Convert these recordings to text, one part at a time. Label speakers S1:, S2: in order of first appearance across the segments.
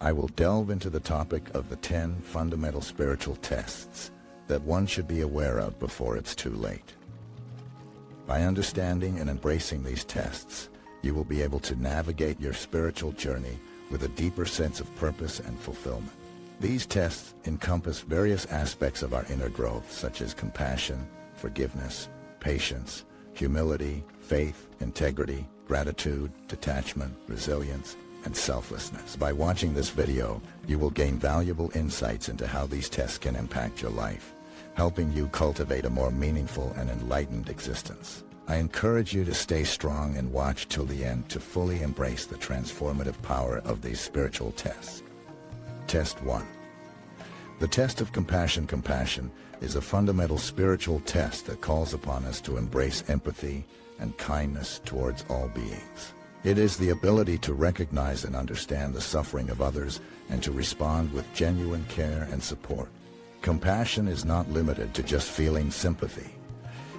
S1: I will delve into the topic of the 10 fundamental spiritual tests that one should be aware of before it's too late. By understanding and embracing these tests, you will be able to navigate your spiritual journey with a deeper sense of purpose and fulfillment. These tests encompass various aspects of our inner growth, such as compassion, forgiveness, patience, humility, faith, integrity, gratitude, detachment, resilience, and selflessness. By watching this video, you will gain valuable insights into how these tests can impact your life, helping you cultivate a more meaningful and enlightened existence. I encourage you to stay strong and watch till the end to fully embrace the transformative power of these spiritual tests. Test 1. The test of compassion. Compassion is a fundamental spiritual test that calls upon us to embrace empathy and kindness towards all beings. It is the ability to recognize and understand the suffering of others and to respond with genuine care and support. Compassion is not limited to just feeling sympathy.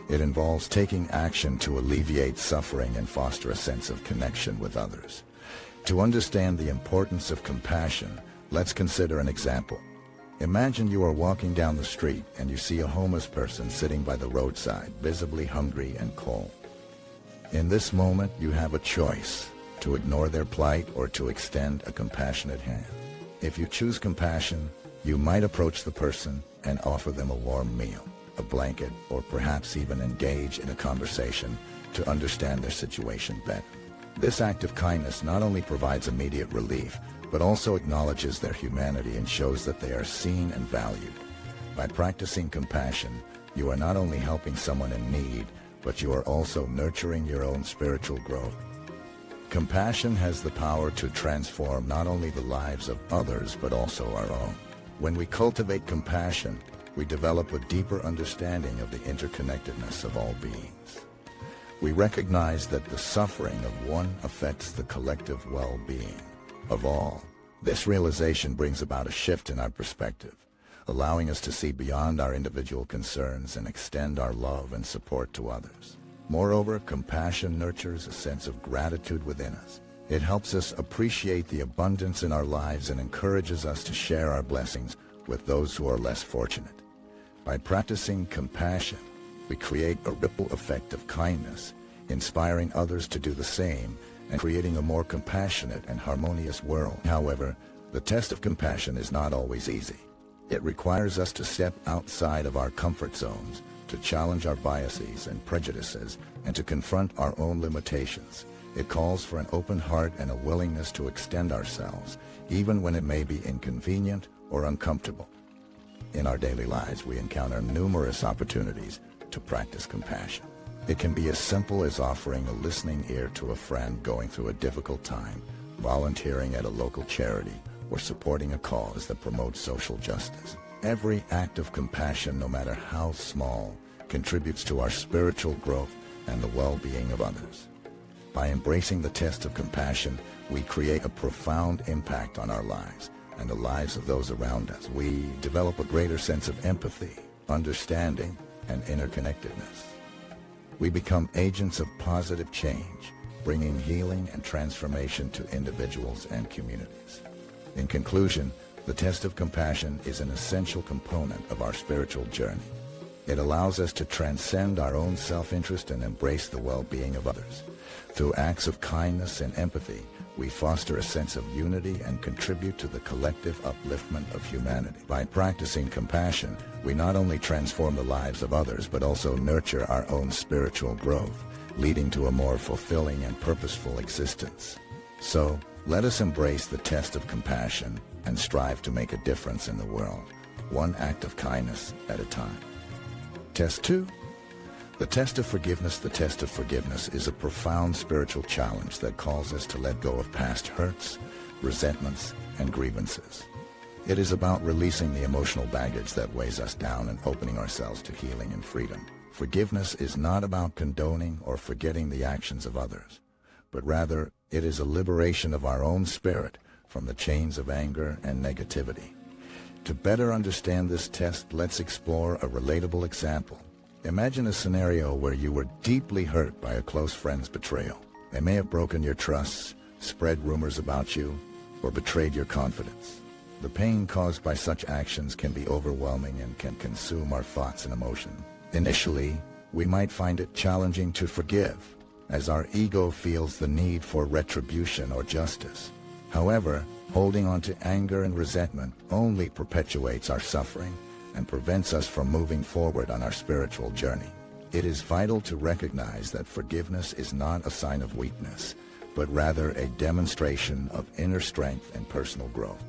S1: It involves taking action to alleviate suffering and foster a sense of connection with others. To understand the importance of compassion, let's consider an example. Imagine you are walking down the street and you see a homeless person sitting by the roadside, visibly hungry and cold. In this moment, you have a choice to ignore their plight or to extend a compassionate hand. If you choose compassion, you might approach the person and offer them a warm meal, a blanket, or perhaps even engage in a conversation to understand their situation better. This act of kindness not only provides immediate relief, but also acknowledges their humanity and shows that they are seen and valued. By practicing compassion, you are not only helping someone in need, but you are also nurturing your own spiritual growth. Compassion has the power to transform not only the lives of others, but also our own. When we cultivate compassion, we develop a deeper understanding of the interconnectedness of all beings. We recognize that the suffering of one affects the collective well-being of all. This realization brings about a shift in our perspective, allowing us to see beyond our individual concerns and extend our love and support to others. Moreover, compassion nurtures a sense of gratitude within us. It helps us appreciate the abundance in our lives and encourages us to share our blessings with those who are less fortunate. By practicing compassion, we create a ripple effect of kindness, inspiring others to do the same and creating a more compassionate and harmonious world. However, the test of compassion is not always easy. It requires us to step outside of our comfort zones, to challenge our biases and prejudices, and to confront our own limitations. It calls for an open heart and a willingness to extend ourselves, even when it may be inconvenient or uncomfortable. In our daily lives, we encounter numerous opportunities to practice compassion. It can be as simple as offering a listening ear to a friend going through a difficult time, volunteering at a local charity, or supporting a cause that promotes social justice. Every act of compassion, no matter how small, contributes to our spiritual growth and the well-being of others. By embracing the test of compassion, we create a profound impact on our lives and the lives of those around us. We develop a greater sense of empathy, understanding, and interconnectedness. We become agents of positive change, bringing healing and transformation to individuals and communities. In conclusion, the test of compassion is an essential component of our spiritual journey. It allows us to transcend our own self-interest and embrace the well-being of others. Through acts of kindness and empathy, we foster a sense of unity and contribute to the collective upliftment of humanity. By practicing compassion, we not only transform the lives of others, but also nurture our own spiritual growth, leading to a more fulfilling and purposeful existence. So, let us embrace the test of compassion and strive to make a difference in the world, one act of kindness at a time. Test 2. The test of forgiveness. The test of forgiveness is a profound spiritual challenge that calls us to let go of past hurts, resentments, and grievances. It is about releasing the emotional baggage that weighs us down and opening ourselves to healing and freedom. Forgiveness is not about condoning or forgetting the actions of others, but rather it is a liberation of our own spirit from the chains of anger and negativity. To better understand this test, let's explore a relatable example. Imagine a scenario where you were deeply hurt by a close friend's betrayal. They may have broken your trust, spread rumors about you, or betrayed your confidence. The pain caused by such actions can be overwhelming and can consume our thoughts and emotions. Initially, we might find it challenging to forgive, as our ego feels the need for retribution or justice. However, holding on to anger and resentment only perpetuates our suffering and prevents us from moving forward on our spiritual journey. It is vital to recognize that forgiveness is not a sign of weakness, but rather a demonstration of inner strength and personal growth.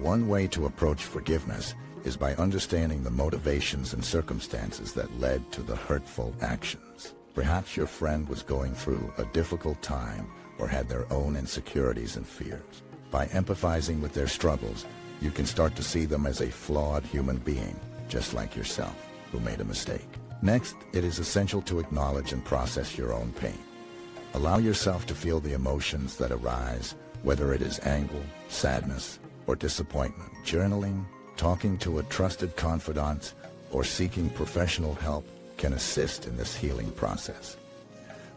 S1: One way to approach forgiveness is by understanding the motivations and circumstances that led to the hurtful actions. Perhaps your friend was going through a difficult time or had their own insecurities and fears. By empathizing with their struggles, you can start to see them as a flawed human being, just like yourself, who made a mistake. Next, it is essential to acknowledge and process your own pain. Allow yourself to feel the emotions that arise, whether it is anger, sadness, or disappointment. Journaling, talking to a trusted confidant, or seeking professional help can assist in this healing process.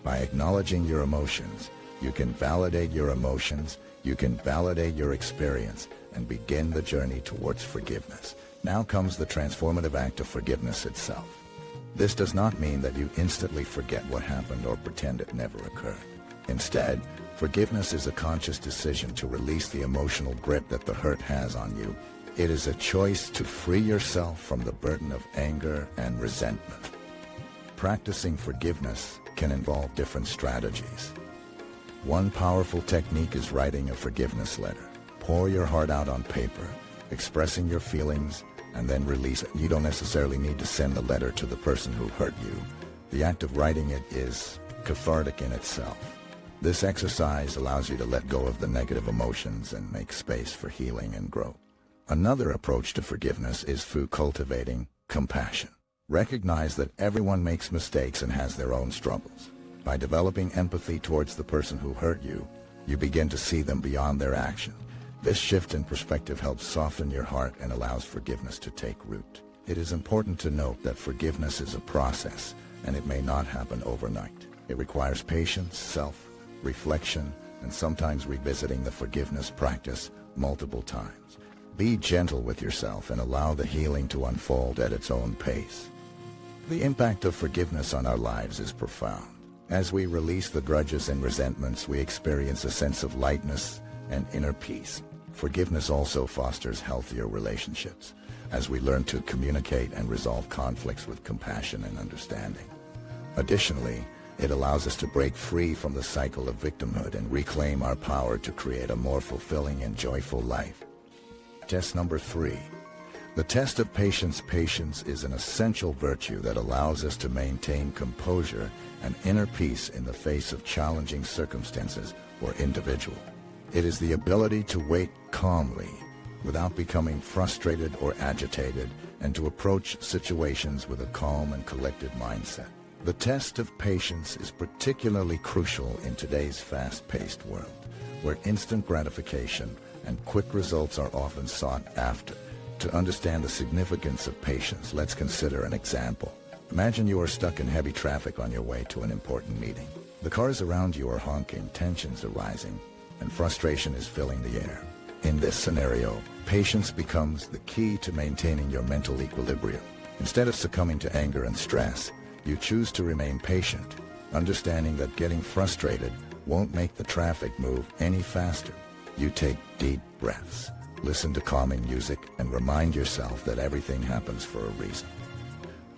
S1: By acknowledging your emotions, you can validate your emotions, you can validate your experience, and begin the journey towards forgiveness. Now comes the transformative act of forgiveness itself. This does not mean that you instantly forget what happened or pretend it never occurred. Instead, forgiveness is a conscious decision to release the emotional grip that the hurt has on you. It is a choice to free yourself from the burden of anger and resentment. Practicing forgiveness can involve different strategies. One powerful technique is writing a forgiveness letter. Pour your heart out on paper, expressing your feelings, and then release it. You don't necessarily need to send the letter to the person who hurt you. The act of writing it is cathartic in itself. This exercise allows you to let go of the negative emotions and make space for healing and growth. Another approach to forgiveness is through cultivating compassion. Recognize that everyone makes mistakes and has their own struggles. By developing empathy towards the person who hurt you, you begin to see them beyond their action. This shift in perspective helps soften your heart and allows forgiveness to take root. It is important to note that forgiveness is a process, and it may not happen overnight. It requires patience, self-reflection, and sometimes revisiting the forgiveness practice multiple times. Be gentle with yourself and allow the healing to unfold at its own pace. The impact of forgiveness on our lives is profound. As we release the grudges and resentments, we experience a sense of lightness and inner peace. Forgiveness also fosters healthier relationships, as we learn to communicate and resolve conflicts with compassion and understanding. Additionally, it allows us to break free from the cycle of victimhood and reclaim our power to create a more fulfilling and joyful life. Test number 3. The test of patience. Patience is an essential virtue that allows us to maintain composure and inner peace in the face of challenging circumstances or individuals. It is the ability to wait calmly without becoming frustrated or agitated, and to approach situations with a calm and collected mindset. The test of patience is particularly crucial in today's fast-paced world, where instant gratification and quick results are often sought after. To understand the significance of patience, let's consider an example. Imagine you are stuck in heavy traffic on your way to an important meeting. The cars around you are honking, tensions are rising, and frustration is filling the air. In this scenario, patience becomes the key to maintaining your mental equilibrium. Instead of succumbing to anger and stress, you choose to remain patient, understanding that getting frustrated won't make the traffic move any faster. You take deep breaths, listen to calming music, and remind yourself that everything happens for a reason.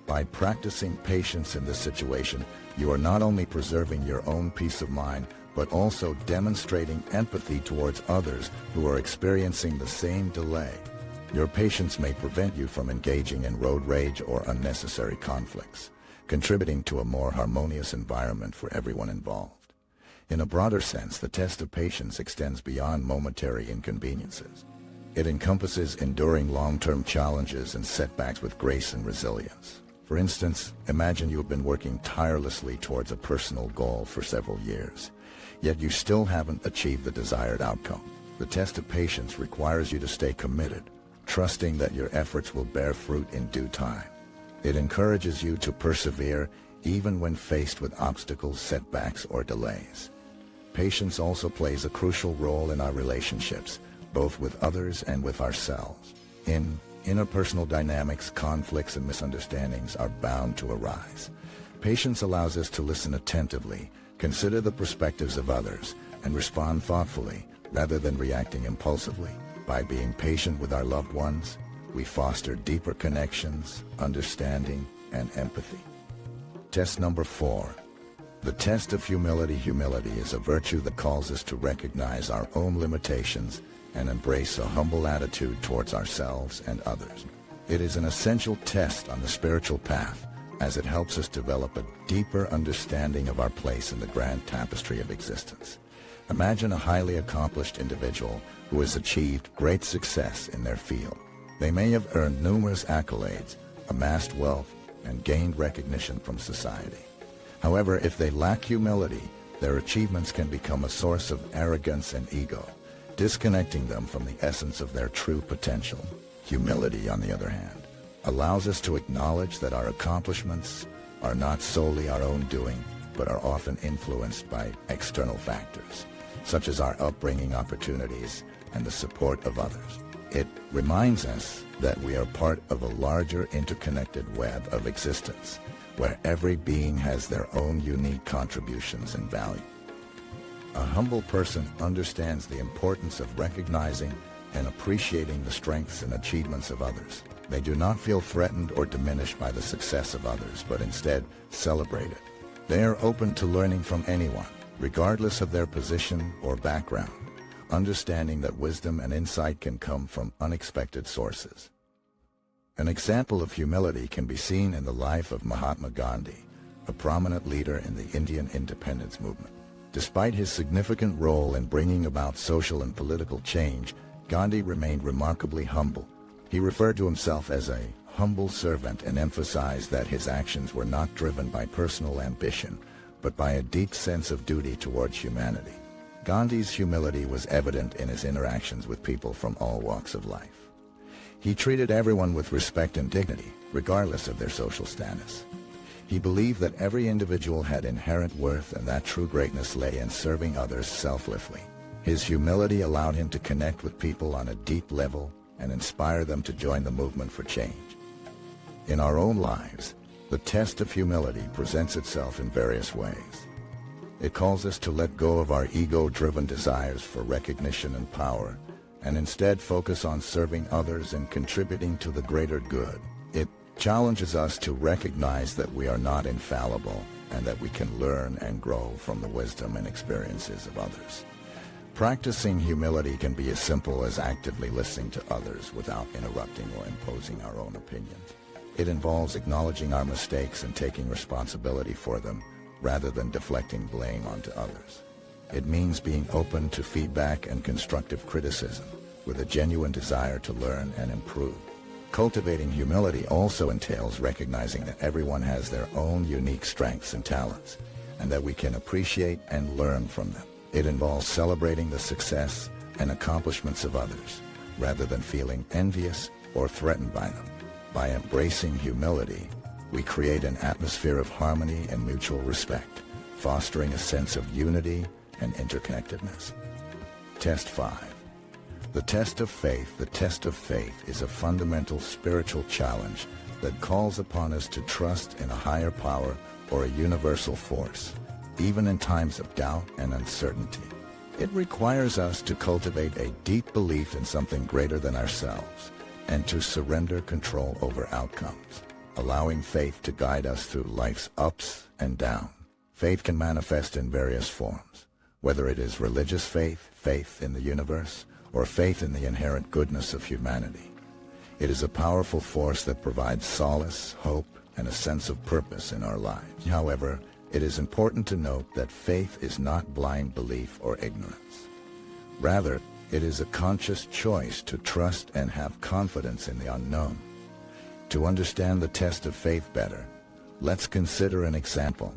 S1: By practicing patience in this situation, you are not only preserving your own peace of mind, but also demonstrating empathy towards others who are experiencing the same delay. Your patience may prevent you from engaging in road rage or unnecessary conflicts, contributing to a more harmonious environment for everyone involved. In a broader sense, the test of patience extends beyond momentary inconveniences. It encompasses enduring long-term challenges and setbacks with grace and resilience. For instance, imagine you have been working tirelessly towards a personal goal for several years, yet you still haven't achieved the desired outcome. The test of patience requires you to stay committed, trusting that your efforts will bear fruit in due time. It encourages you to persevere even when faced with obstacles, setbacks, or delays. Patience also plays a crucial role in our relationships, both with others and with ourselves. In interpersonal dynamics, conflicts and misunderstandings are bound to arise. Patience allows us to listen attentively, consider the perspectives of others, and respond thoughtfully, rather than reacting impulsively. By being patient with our loved ones, we foster deeper connections, understanding, and empathy. Test number 4. The test of humility. Humility is a virtue that calls us to recognize our own limitations and embrace a humble attitude towards ourselves and others. It is an essential test on the spiritual path, as it helps us develop a deeper understanding of our place in the grand tapestry of existence. Imagine a highly accomplished individual who has achieved great success in their field. They may have earned numerous accolades, amassed wealth, and gained recognition from society. However, if they lack humility, their achievements can become a source of arrogance and ego, disconnecting them from the essence of their true potential. Humility, on the other hand, allows us to acknowledge that our accomplishments are not solely our own doing, but are often influenced by external factors, such as our upbringing, opportunities, and the support of others. It reminds us that we are part of a larger interconnected web of existence, where every being has their own unique contributions and value. A humble person understands the importance of recognizing and appreciating the strengths and achievements of others. They do not feel threatened or diminished by the success of others, but instead celebrate it. They are open to learning from anyone, regardless of their position or background, understanding that wisdom and insight can come from unexpected sources. An example of humility can be seen in the life of Mahatma Gandhi, a prominent leader in the Indian independence movement. Despite his significant role in bringing about social and political change, Gandhi remained remarkably humble. He referred to himself as a humble servant and emphasized that his actions were not driven by personal ambition, but by a deep sense of duty towards humanity. Gandhi's humility was evident in his interactions with people from all walks of life. He treated everyone with respect and dignity, regardless of their social status. He believed that every individual had inherent worth and that true greatness lay in serving others selflessly. His humility allowed him to connect with people on a deep level and inspire them to join the movement for change. In our own lives, the test of humility presents itself in various ways. It calls us to let go of our ego-driven desires for recognition and power, and instead focus on serving others and contributing to the greater good. It challenges us to recognize that we are not infallible and that we can learn and grow from the wisdom and experiences of others. Practicing humility can be as simple as actively listening to others without interrupting or imposing our own opinions. It involves acknowledging our mistakes and taking responsibility for them, rather than deflecting blame onto others. It means being open to feedback and constructive criticism, with a genuine desire to learn and improve. Cultivating humility also entails recognizing that everyone has their own unique strengths and talents, and that we can appreciate and learn from them. It involves celebrating the success and accomplishments of others, rather than feeling envious or threatened by them. By embracing humility, we create an atmosphere of harmony and mutual respect, fostering a sense of unity and interconnectedness. Test 5. The test of faith. The test of faith is a fundamental spiritual challenge that calls upon us to trust in a higher power or a universal force, even in times of doubt and uncertainty. It requires us to cultivate a deep belief in something greater than ourselves and to surrender control over outcomes, allowing faith to guide us through life's ups and downs. Faith can manifest in various forms, whether it is religious faith, faith in the universe, or faith in the inherent goodness of humanity. It is a powerful force that provides solace, hope, and a sense of purpose in our lives. However, it is important to note that faith is not blind belief or ignorance. Rather, it is a conscious choice to trust and have confidence in the unknown. To understand the test of faith better, let's consider an example.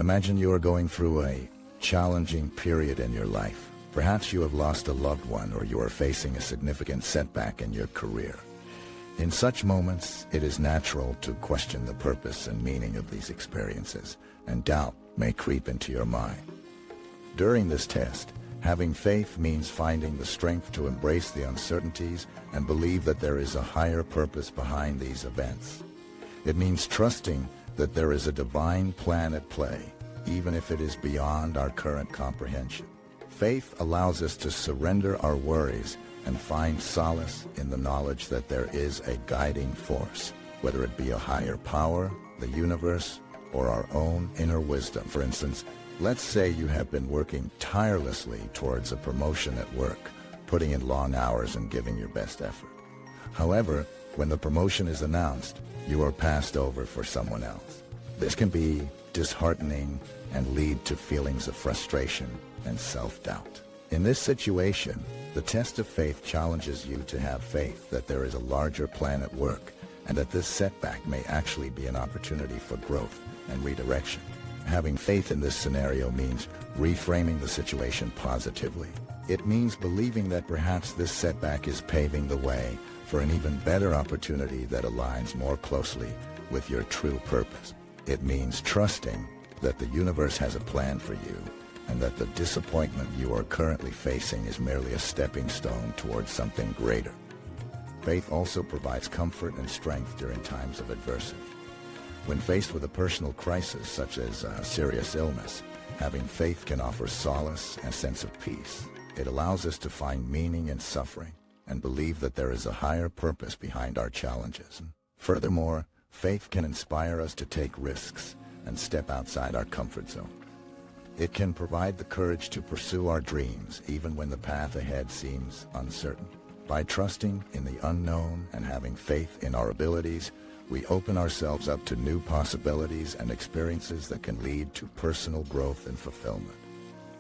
S1: Imagine you are going through a challenging period in your life. Perhaps you have lost a loved one, or you are facing a significant setback in your career. In such moments, it is natural to question the purpose and meaning of these experiences, and doubt may creep into your mind. During this test, having faith means finding the strength to embrace the uncertainties and believe that there is a higher purpose behind these events. It means trusting that there is a divine plan at play, even if it is beyond our current comprehension. Faith allows us to surrender our worries and find solace in the knowledge that there is a guiding force, whether it be a higher power, the universe, or our own inner wisdom. For instance, let's say you have been working tirelessly towards a promotion at work, putting in long hours and giving your best effort. However, when the promotion is announced, you are passed over for someone else. This can be disheartening and lead to feelings of frustration and self-doubt. In this situation, the test of faith challenges you to have faith that there is a larger plan at work and that this setback may actually be an opportunity for growth and redirection. Having faith in this scenario means reframing the situation positively. It means believing that perhaps this setback is paving the way for an even better opportunity that aligns more closely with your true purpose. It means trusting that the universe has a plan for you and that the disappointment you are currently facing is merely a stepping stone towards something greater. Faith also provides comfort and strength during times of adversity. When faced with a personal crisis such as a serious illness, having faith can offer solace and a sense of peace. It allows us to find meaning in suffering and believe that there is a higher purpose behind our challenges. Furthermore, faith can inspire us to take risks and step outside our comfort zone. It can provide the courage to pursue our dreams even when the path ahead seems uncertain. By trusting in the unknown and having faith in our abilities, we open ourselves up to new possibilities and experiences that can lead to personal growth and fulfillment.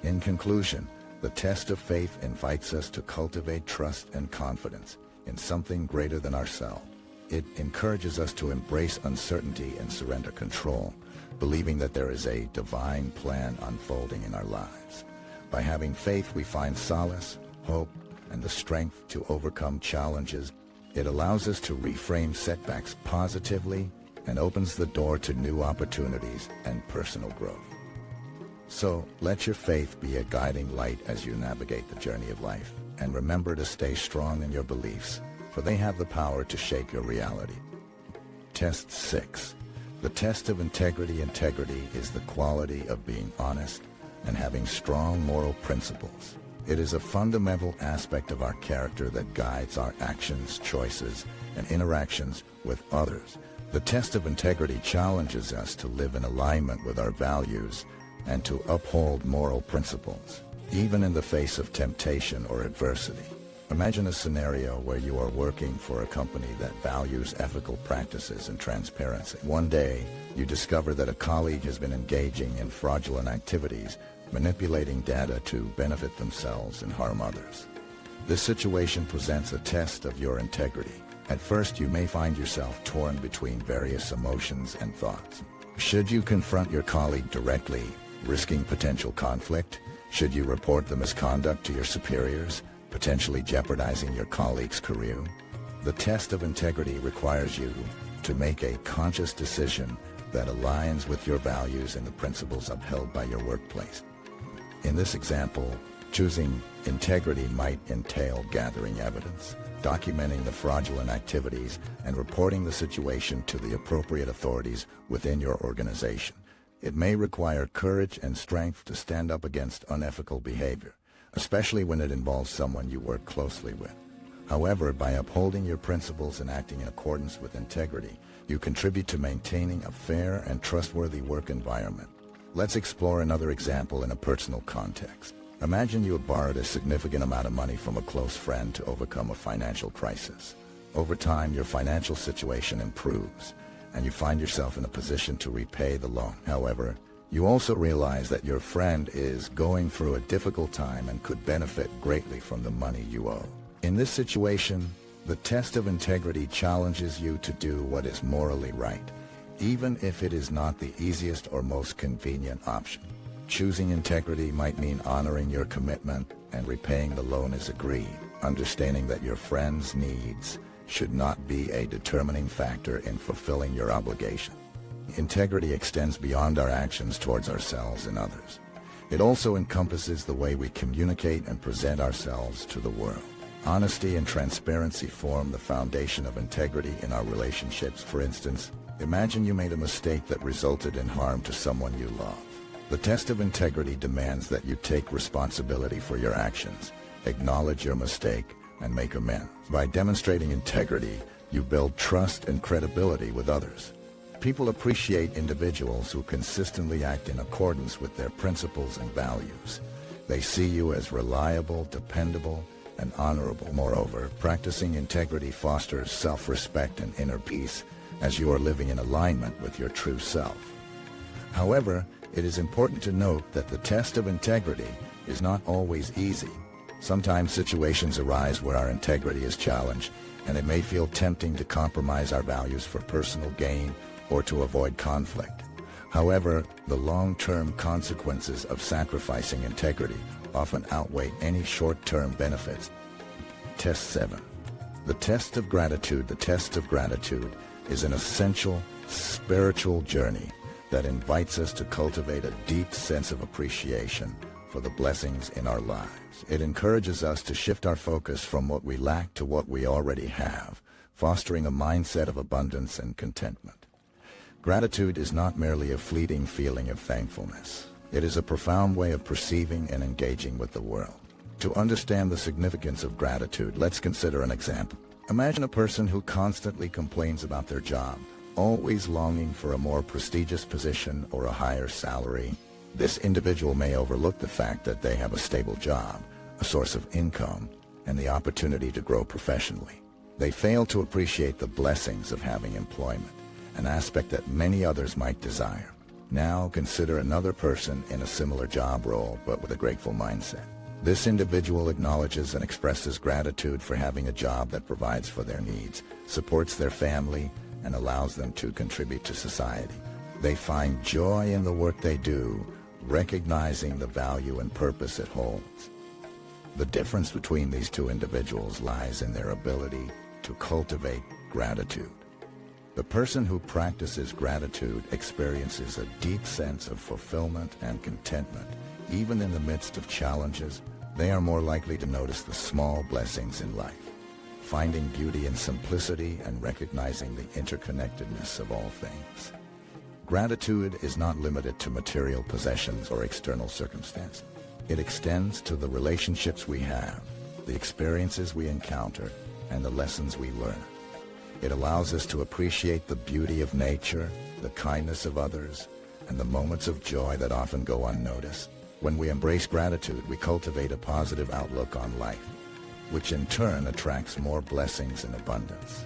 S1: In conclusion, the test of faith invites us to cultivate trust and confidence in something greater than ourselves. It encourages us to embrace uncertainty and surrender control, believing that there is a divine plan unfolding in our lives. By having faith, we find solace, hope, and the strength to overcome challenges. It allows us to reframe setbacks positively and opens the door to new opportunities and personal growth. So, let your faith be a guiding light as you navigate the journey of life. And remember to stay strong in your beliefs, for they have the power to shape your reality. Test 6. The test of integrity. Integrity is the quality of being honest and having strong moral principles. It is a fundamental aspect of our character that guides our actions, choices, and interactions with others. The test of integrity challenges us to live in alignment with our values and to uphold moral principles, even in the face of temptation or adversity. Imagine a scenario where you are working for a company that values ethical practices and transparency. One day, you discover that a colleague has been engaging in fraudulent activities, manipulating data to benefit themselves and harm others. This situation presents a test of your integrity. At first, you may find yourself torn between various emotions and thoughts. Should you confront your colleague directly, risking potential conflict? Should you report the misconduct to your superiors, potentially jeopardizing your colleague's career? The test of integrity requires you to make a conscious decision that aligns with your values and the principles upheld by your workplace. In this example, choosing integrity might entail gathering evidence, documenting the fraudulent activities, and reporting the situation to the appropriate authorities within your organization. It may require courage and strength to stand up against unethical behavior, especially when it involves someone you work closely with. However, by upholding your principles and acting in accordance with integrity, you contribute to maintaining a fair and trustworthy work environment. Let's explore another example in a personal context. Imagine you have borrowed a significant amount of money from a close friend to overcome a financial crisis. Over time, your financial situation improves, and you find yourself in a position to repay the loan. However, you also realize that your friend is going through a difficult time and could benefit greatly from the money you owe. In this situation, the test of integrity challenges you to do what is morally right, even if it is not the easiest or most convenient option. Choosing integrity might mean honoring your commitment and repaying the loan as agreed, understanding that your friend's needs should not be a determining factor in fulfilling your obligation. Integrity extends beyond our actions towards ourselves and others. It also encompasses the way we communicate and present ourselves to the world. Honesty and transparency form the foundation of integrity in our relationships. For instance, imagine you made a mistake that resulted in harm to someone you love. The test of integrity demands that you take responsibility for your actions, acknowledge your mistake, and make amends. By demonstrating integrity, you build trust and credibility with others. People appreciate individuals who consistently act in accordance with their principles and values. They see you as reliable, dependable, and honorable. Moreover, practicing integrity fosters self-respect and inner peace as you are living in alignment with your true self. However, it is important to note that the test of integrity is not always easy. Sometimes situations arise where our integrity is challenged, and it may feel tempting to compromise our values for personal gain or to avoid conflict. However, the long-term consequences of sacrificing integrity often outweigh any short-term benefits. Test 7. The test of gratitude. The test of gratitude is an essential spiritual journey that invites us to cultivate a deep sense of appreciation for the blessings in our lives. It encourages us to shift our focus from what we lack to what we already have, fostering a mindset of abundance and contentment. Gratitude is not merely a fleeting feeling of thankfulness. It is a profound way of perceiving and engaging with the world. To understand the significance of gratitude, let's consider an example. Imagine a person who constantly complains about their job, always longing for a more prestigious position or a higher salary. This individual may overlook the fact that they have a stable job, a source of income, and the opportunity to grow professionally. They fail to appreciate the blessings of having employment, an aspect that many others might desire. Now consider another person in a similar job role but with a grateful mindset. This individual acknowledges and expresses gratitude for having a job that provides for their needs, supports their family, and allows them to contribute to society. They find joy in the work they do, recognizing the value and purpose it holds. The difference between these two individuals lies in their ability to cultivate gratitude. The person who practices gratitude experiences a deep sense of fulfillment and contentment. Even in the midst of challenges, they are more likely to notice the small blessings in life, finding beauty in simplicity and recognizing the interconnectedness of all things. Gratitude is not limited to material possessions or external circumstances. It extends to the relationships we have, the experiences we encounter, and the lessons we learn. It allows us to appreciate the beauty of nature, the kindness of others, and the moments of joy that often go unnoticed. When we embrace gratitude, we cultivate a positive outlook on life, which in turn attracts more blessings and abundance.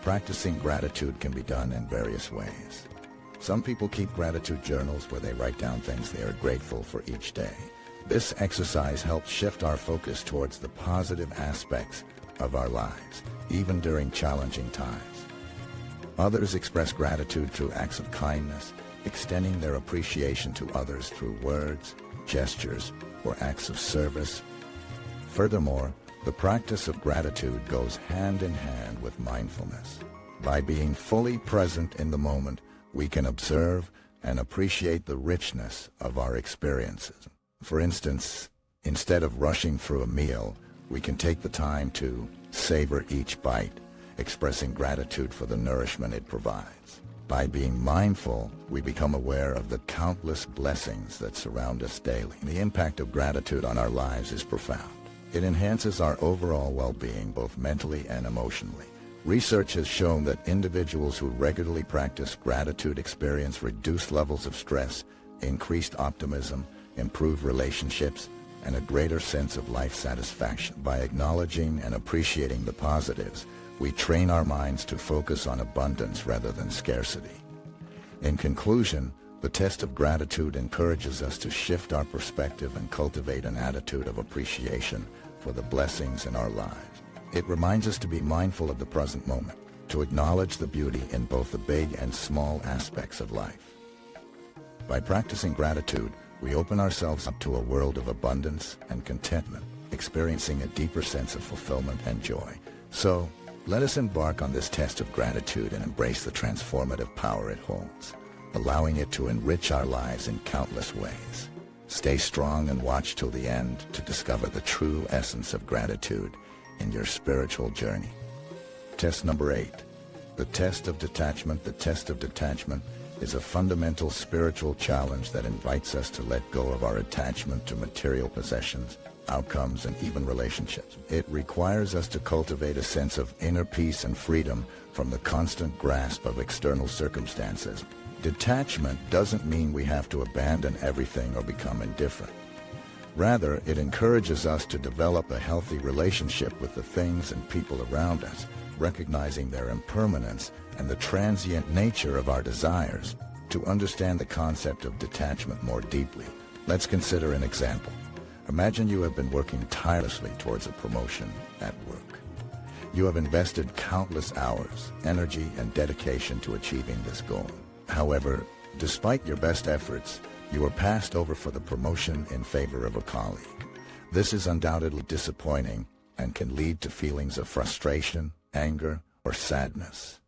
S1: Practicing gratitude can be done in various ways. Some people keep gratitude journals where they write down things they are grateful for each day. This exercise helps shift our focus towards the positive aspects of our lives, even during challenging times. Others express gratitude through acts of kindness, extending their appreciation to others through words, gestures, or acts of service. Furthermore, the practice of gratitude goes hand in hand with mindfulness. By being fully present in the moment, we can observe and appreciate the richness of our experiences. For instance, instead of rushing through a meal, we can take the time to savor each bite, expressing gratitude for the nourishment it provides. By being mindful, we become aware of the countless blessings that surround us daily. The impact of gratitude on our lives is profound. It enhances our overall well-being, both mentally and emotionally. Research has shown that individuals who regularly practice gratitude experience reduced levels of stress, increased optimism, improved relationships, and a greater sense of life satisfaction. By acknowledging and appreciating the positives, we train our minds to focus on abundance rather than scarcity. In conclusion, the test of gratitude encourages us to shift our perspective and cultivate an attitude of appreciation for the blessings in our lives. It reminds us to be mindful of the present moment, to acknowledge the beauty in both the big and small aspects of life. By practicing gratitude, we open ourselves up to a world of abundance and contentment, experiencing a deeper sense of fulfillment and joy. So, let us embark on this test of gratitude and embrace the transformative power it holds, allowing it to enrich our lives in countless ways. Stay strong and watch till the end to discover the true essence of gratitude in your spiritual journey. Test number 8. The test of detachment. The test of detachment is a fundamental spiritual challenge that invites us to let go of our attachment to material possessions, outcomes, and even relationships. It requires us to cultivate a sense of inner peace and freedom from the constant grasp of external circumstances. Detachment doesn't mean we have to abandon everything or become indifferent. Rather, it encourages us to develop a healthy relationship with the things and people around us, recognizing their impermanence and the transient nature of our desires. To understand the concept of detachment more deeply, let's consider an example. Imagine you have been working tirelessly towards a promotion at work. You have invested countless hours, energy, and dedication to achieving this goal. However, despite your best efforts, you are passed over for the promotion in favor of a colleague. This is undoubtedly disappointing and can lead to feelings of frustration, anger, or sadness.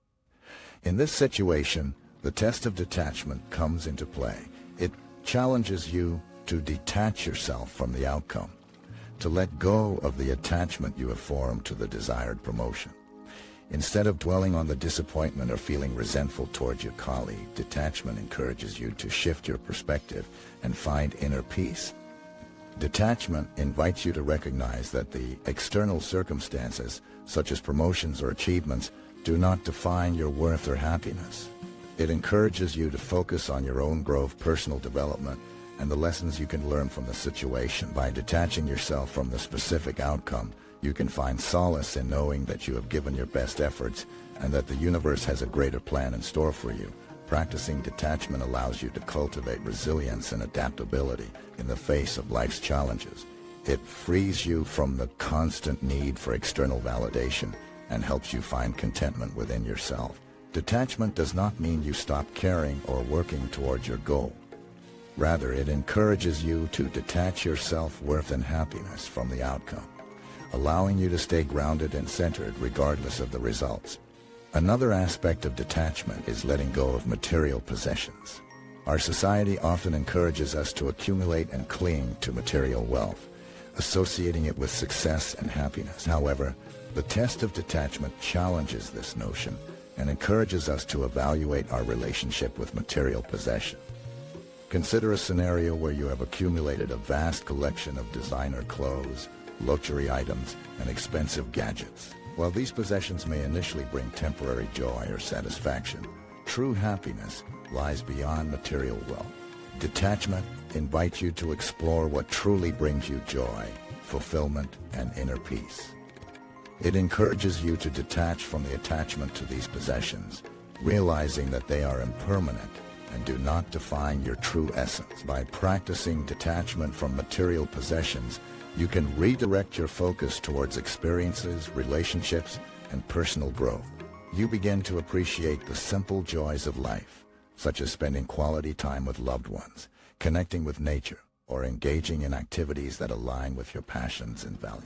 S1: In this situation, the test of detachment comes into play. It challenges you to detach yourself from the outcome, to let go of the attachment you have formed to the desired promotion. Instead of dwelling on the disappointment or feeling resentful towards your colleague, detachment encourages you to shift your perspective and find inner peace. Detachment invites you to recognize that the external circumstances, such as promotions or achievements, do not define your worth or happiness. It encourages you to focus on your own growth, personal development, and the lessons you can learn from the situation. By detaching yourself from the specific outcome, you can find solace in knowing that you have given your best efforts and that the universe has a greater plan in store for you. Practicing detachment allows you to cultivate resilience and adaptability in the face of life's challenges. It frees you from the constant need for external validation and helps you find contentment within yourself. Detachment does not mean you stop caring or working towards your goal. Rather, it encourages you to detach your self-worth and happiness from the outcome, allowing you to stay grounded and centered regardless of the results. Another aspect of detachment is letting go of material possessions. Our society often encourages us to accumulate and cling to material wealth, associating it with success and happiness. However, the test of detachment challenges this notion and encourages us to evaluate our relationship with material possession. Consider a scenario where you have accumulated a vast collection of designer clothes, luxury items, and expensive gadgets. While these possessions may initially bring temporary joy or satisfaction, true happiness lies beyond material wealth. Detachment invites you to explore what truly brings you joy, fulfillment, and inner peace. It encourages you to detach from the attachment to these possessions, realizing that they are impermanent and do not define your true essence. By practicing detachment from material possessions, you can redirect your focus towards experiences, relationships, and personal growth. You begin to appreciate the simple joys of life, such as spending quality time with loved ones, connecting with nature, or engaging in activities that align with your passions and values.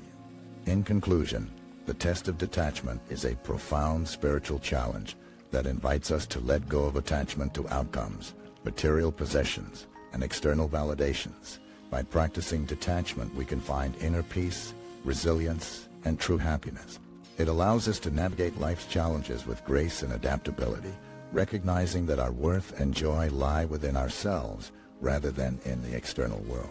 S1: In conclusion, the test of detachment is a profound spiritual challenge that invites us to let go of attachment to outcomes, material possessions, and external validations. By practicing detachment, we can find inner peace, resilience, and true happiness. It allows us to navigate life's challenges with grace and adaptability, recognizing that our worth and joy lie within ourselves rather than in the external world.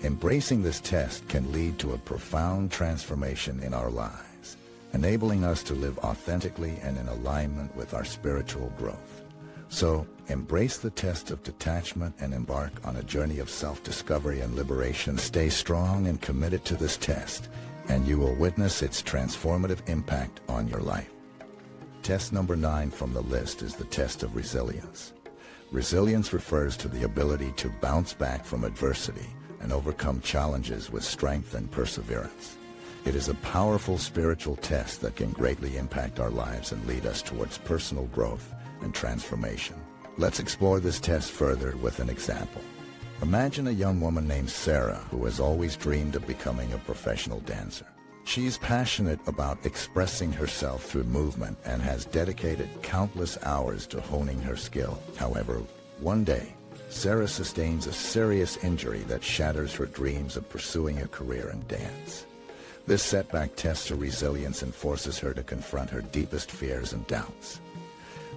S1: Embracing this test can lead to a profound transformation in our lives, enabling us to live authentically and in alignment with our spiritual growth. So, embrace the test of detachment and embark on a journey of self-discovery and liberation. Stay strong and committed to this test, and you will witness its transformative impact on your life. Test number 9 from the list is the test of resilience. Resilience refers to the ability to bounce back from adversity and overcome challenges with strength and perseverance. It is a powerful spiritual test that can greatly impact our lives and lead us towards personal growth and transformation. Let's explore this test further with an example. Imagine a young woman named Sarah who has always dreamed of becoming a professional dancer. She's passionate about expressing herself through movement and has dedicated countless hours to honing her skill. However, one day, Sarah sustains a serious injury that shatters her dreams of pursuing a career in dance. This setback tests her resilience and forces her to confront her deepest fears and doubts.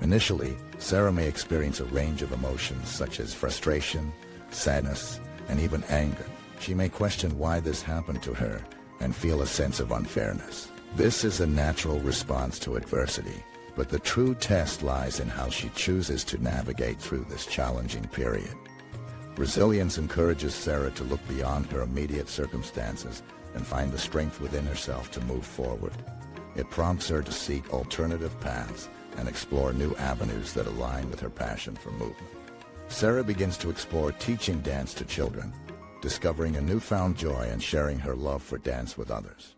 S1: Initially, Sarah may experience a range of emotions such as frustration, sadness, and even anger. She may question why this happened to her and feel a sense of unfairness. This is a natural response to adversity, but the true test lies in how she chooses to navigate through this challenging period. Resilience encourages Sarah to look beyond her immediate circumstances and find the strength within herself to move forward. It prompts her to seek alternative paths and explore new avenues that align with her passion for movement. Sarah begins to explore teaching dance to children, discovering a newfound joy in sharing her love for dance with others.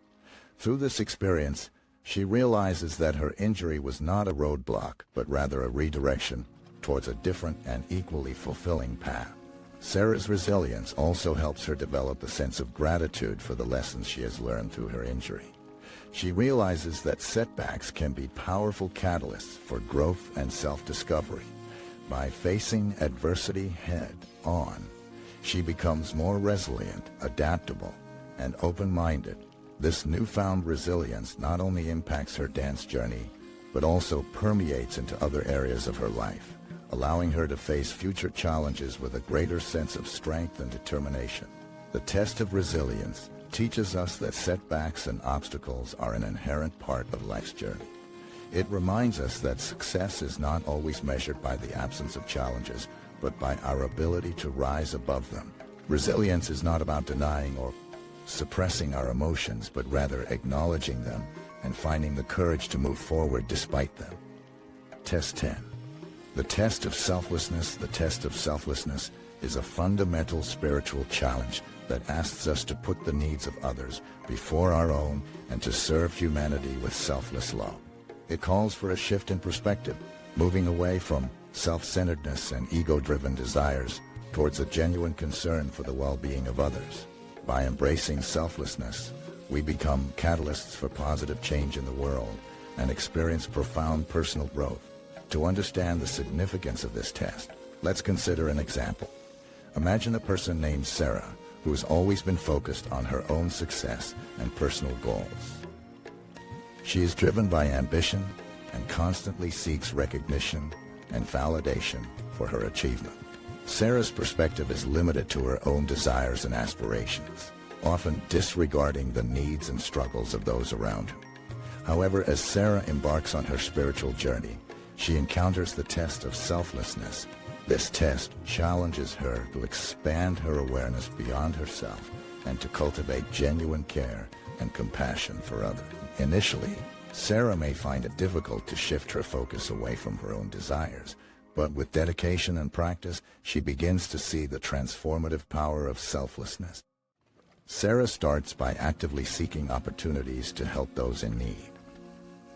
S1: Through this experience, she realizes that her injury was not a roadblock, but rather a redirection towards a different and equally fulfilling path. Sarah's resilience also helps her develop a sense of gratitude for the lessons she has learned through her injury. She realizes that setbacks can be powerful catalysts for growth and self-discovery. By facing adversity head-on, she becomes more resilient, adaptable, and open-minded. This newfound resilience not only impacts her dance journey, but also permeates into other areas of her life, allowing her to face future challenges with a greater sense of strength and determination. The test of resilience teaches us that setbacks and obstacles are an inherent part of life's journey. It reminds us that success is not always measured by the absence of challenges, but by our ability to rise above them. Resilience is not about denying or suppressing our emotions, but rather acknowledging them and finding the courage to move forward despite them. Test 10. The test of selflessness. The test of selflessness is a fundamental spiritual challenge that asks us to put the needs of others before our own and to serve humanity with selfless love. It calls for a shift in perspective, moving away from self-centeredness and ego-driven desires towards a genuine concern for the well-being of others. By embracing selflessness, we become catalysts for positive change in the world and experience profound personal growth. To understand the significance of this test, let's consider an example. Imagine a person named Sarah who has always been focused on her own success and personal goals. She is driven by ambition and constantly seeks recognition and validation for her achievement. Sarah's perspective is limited to her own desires and aspirations, often disregarding the needs and struggles of those around her. However, as Sarah embarks on her spiritual journey, she encounters the test of selflessness. This test challenges her to expand her awareness beyond herself and to cultivate genuine care and compassion for others. Initially, Sarah may find it difficult to shift her focus away from her own desires, but with dedication and practice, she begins to see the transformative power of selflessness. Sarah starts by actively seeking opportunities to help those in need.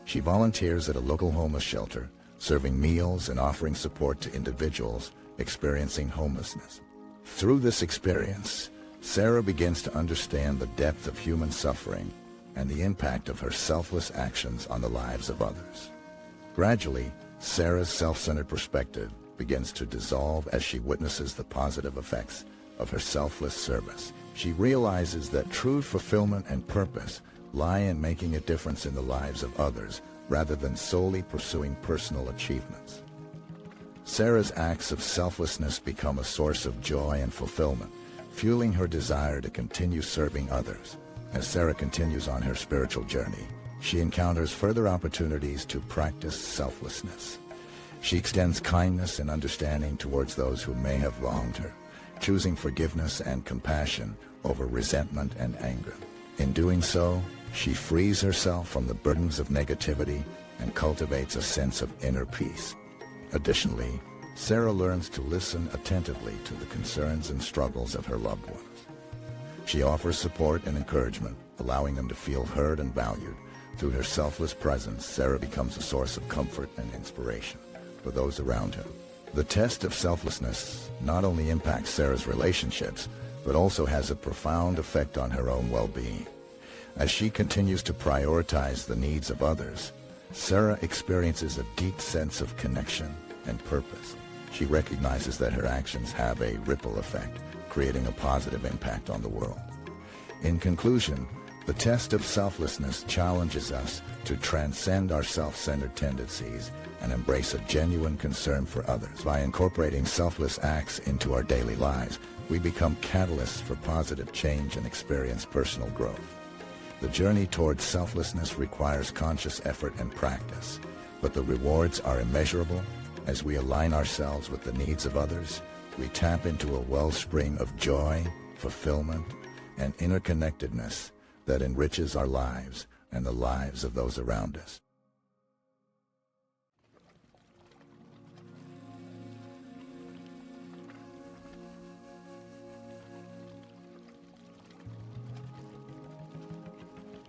S1: She volunteers at a local homeless shelter, serving meals and offering support to individuals experiencing homelessness. Through this experience, Sarah begins to understand the depth of human suffering and the impact of her selfless actions on the lives of others. Gradually, Sarah's self-centered perspective begins to dissolve as she witnesses the positive effects of her selfless service. She realizes that true fulfillment and purpose lie in making a difference in the lives of others rather than solely pursuing personal achievements. Sarah's acts of selflessness become a source of joy and fulfillment, fueling her desire to continue serving others. As Sarah continues on her spiritual journey, she encounters further opportunities to practice selflessness. She extends kindness and understanding towards those who may have wronged her, choosing forgiveness and compassion over resentment and anger. In doing so, she frees herself from the burdens of negativity and cultivates a sense of inner peace. Additionally, Sarah learns to listen attentively to the concerns and struggles of her loved ones. She offers support and encouragement, allowing them to feel heard and valued. Through her selfless presence, Sarah becomes a source of comfort and inspiration for those around her. The test of selflessness not only impacts Sarah's relationships, but also has a profound effect on her own well-being. As she continues to prioritize the needs of others, Sarah experiences a deep sense of connection and purpose. she recognizes that her actions have a ripple effect, creating a positive impact on the world. In conclusion, the test of selflessness challenges us to transcend our self-centered tendencies and embrace a genuine concern for others. By incorporating selfless acts into our daily lives, we become catalysts for positive change and experience personal growth. The journey towards selflessness requires conscious effort and practice, but the rewards are immeasurable. As we align ourselves with the needs of others, we tap into a wellspring of joy, fulfillment, and interconnectedness that enriches our lives and the lives of those around us.